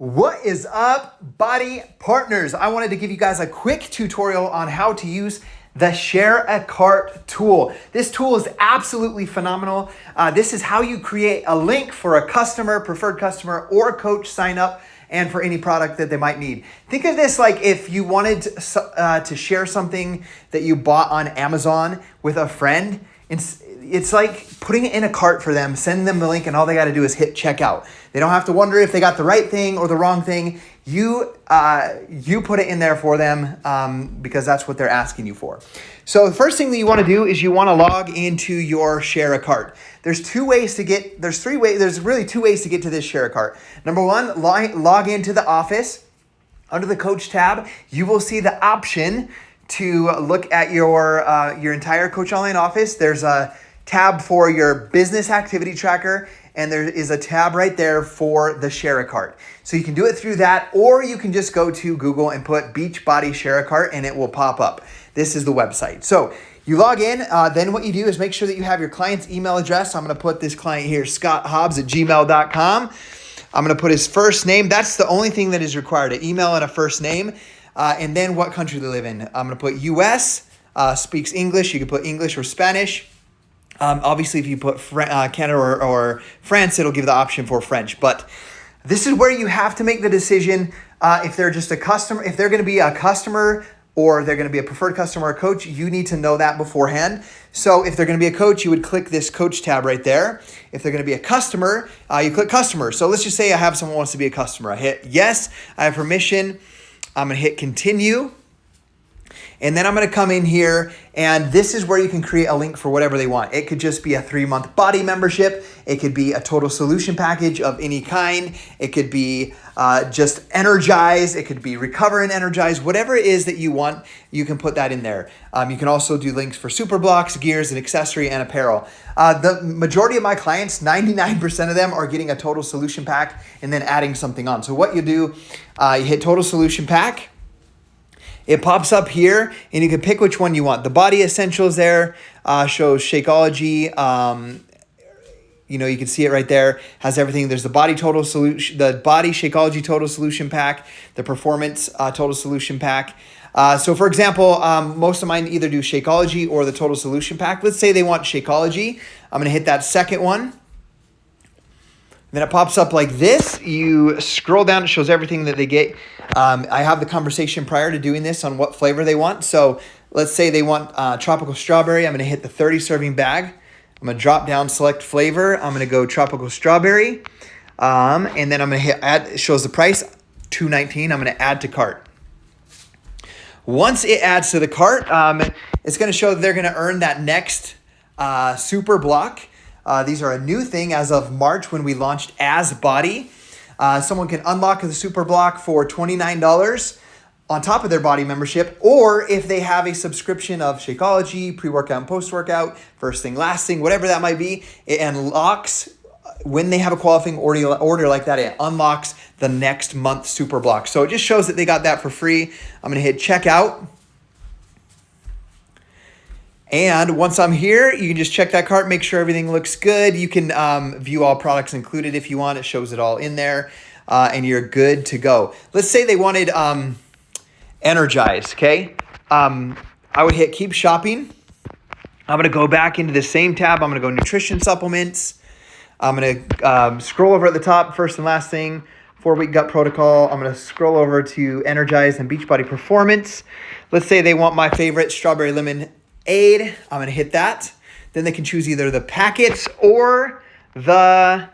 What is up, BODi partners? I wanted to give you guys a quick tutorial on how to use the Share a Cart tool. This tool is absolutely phenomenal. This is how you create a link for a customer, preferred customer, or coach sign up, and for any product that they might need. Think of this like if you wanted to share something that you bought on Amazon with a friend. It's like putting it in a cart for them, send them the link, and all they got to do is hit checkout. They don't have to wonder if they got the right thing or the wrong thing. You put it in there for them because that's what they're asking you for. So the first thing that you want to do is you want to log into your Share a Cart. There's really two ways to get to this Share a Cart. Number one, log into the office. Under the coach tab, you will see the option to look at your entire Coach Online office. There's a tab for your business activity tracker, and there is a tab right there for the Share a Cart. So you can do it through that, or you can just go to Google and put BODi Share a Cart and it will pop up. This is the website. So you log in, then what you do is make sure that you have your client's email address. I'm gonna put this client here, scotthobbs@gmail.com. I'm gonna put his first name. That's the only thing that is required, an email and a first name. And then what country they live in. I'm gonna put US, speaks English. You can put English or Spanish. Obviously, if you put Canada or France, it'll give the option for French. But this is where you have to make the decision if they're just a customer, if they're going to be a customer or they're going to be a preferred customer or coach. You need to know that beforehand. So if they're going to be a coach, you would click this coach tab right there. If they're going to be a customer, you click customer. So let's just say I have someone who wants to be a customer. I hit yes, I have permission. I'm going to hit continue. And then I'm going to come in here, and this is where you can create a link for whatever they want. It could just be a 3-month BODi membership. It could be a total solution package of any kind. It could be just energize. It could be recover and energize. Whatever it is that you want, you can put that in there. You can also do links for super blocks, gears, and accessory and apparel. The majority of my clients, 99% of them, are getting a total solution pack and then adding something on. So what you do, you hit total solution pack. It pops up here, and you can pick which one you want. The BODi Essentials there shows Shakeology. You can see it right there. Has everything. There's the BODi Total Solution, the BODi Shakeology Total Solution Pack, the Performance Total Solution Pack. So for example, most of mine either do Shakeology or the Total Solution Pack. Let's say they want Shakeology. I'm going to hit that second one. Then it pops up like this. You scroll down, it shows everything that they get. I have the conversation prior to doing this on what flavor they want. So let's say they want tropical strawberry. I'm gonna hit the 30 serving bag. I'm gonna drop down, select flavor. I'm gonna go tropical strawberry. And then I'm gonna hit add, it shows the price, $2.19. I'm gonna add to cart. Once it adds to the cart, it's gonna show that they're gonna earn that next super block. These are a new thing as of March when we launched as BODi. Someone can unlock the super block for $29 on top of their BODi membership, or if they have a subscription of Shakeology, pre-workout and post-workout, first thing, last thing, whatever that might be, it unlocks, when they have a qualifying order like that, it unlocks the next month super block. So it just shows that they got that for free. I'm gonna hit checkout. And once I'm here, you can just check that cart, make sure everything looks good. You can view all products included if you want. It shows it all in there, and you're good to go. Let's say they wanted Energize, okay? I would hit keep shopping. I'm gonna go back into the same tab. I'm gonna go nutrition supplements. I'm gonna scroll over at the top, first and last thing, 4-week gut protocol. I'm gonna scroll over to Energize and Beachbody Performance. Let's say they want my favorite strawberry lemon aid. I'm going to hit that. Then they can choose either the packets or the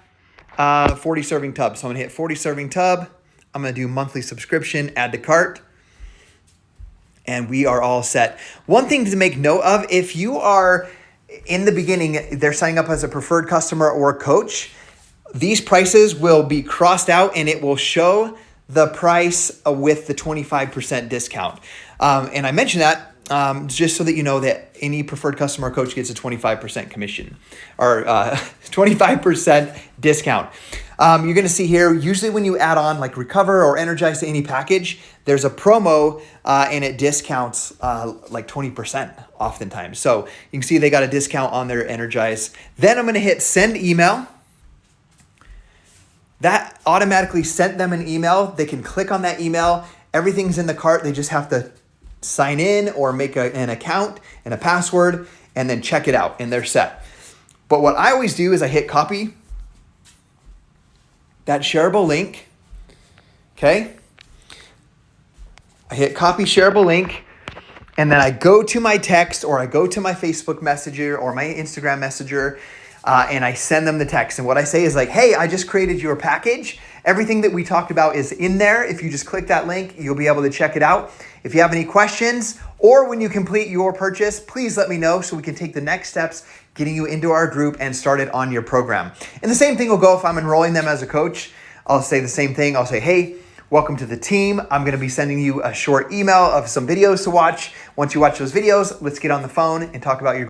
40 serving tub. So I'm going to hit 40 serving tub. I'm going to do monthly subscription, add to cart. And we are all set. One thing to make note of, if you are in the beginning, they're signing up as a preferred customer or coach, these prices will be crossed out and it will show the price with the 25% discount. And I mentioned that just so that you know that any preferred customer coach gets a 25% commission or 25% discount. You're going to see here, usually when you add on like Recover or Energize to any package, there's a promo and it discounts like 20% oftentimes. So you can see they got a discount on their Energize. Then I'm going to hit send email. That automatically sent them an email. They can click on that email. Everything's in the cart. They just have to sign in or make an account and a password and then check it out and they're set. But what I always do is I hit copy that shareable link. Okay. I hit copy shareable link and then I go to my text or I go to my Facebook Messenger or my Instagram Messenger and I send them the text. And what I say is like, hey, I just created your package. Everything that we talked about is in there. If you just click that link, you'll be able to check it out. If you have any questions or when you complete your purchase, please let me know so we can take the next steps, getting you into our group and started on your program. And the same thing will go if I'm enrolling them as a coach. I'll say the same thing. I'll say, hey, welcome to the team. I'm going to be sending you a short email of some videos to watch. Once you watch those videos, let's get on the phone and talk about your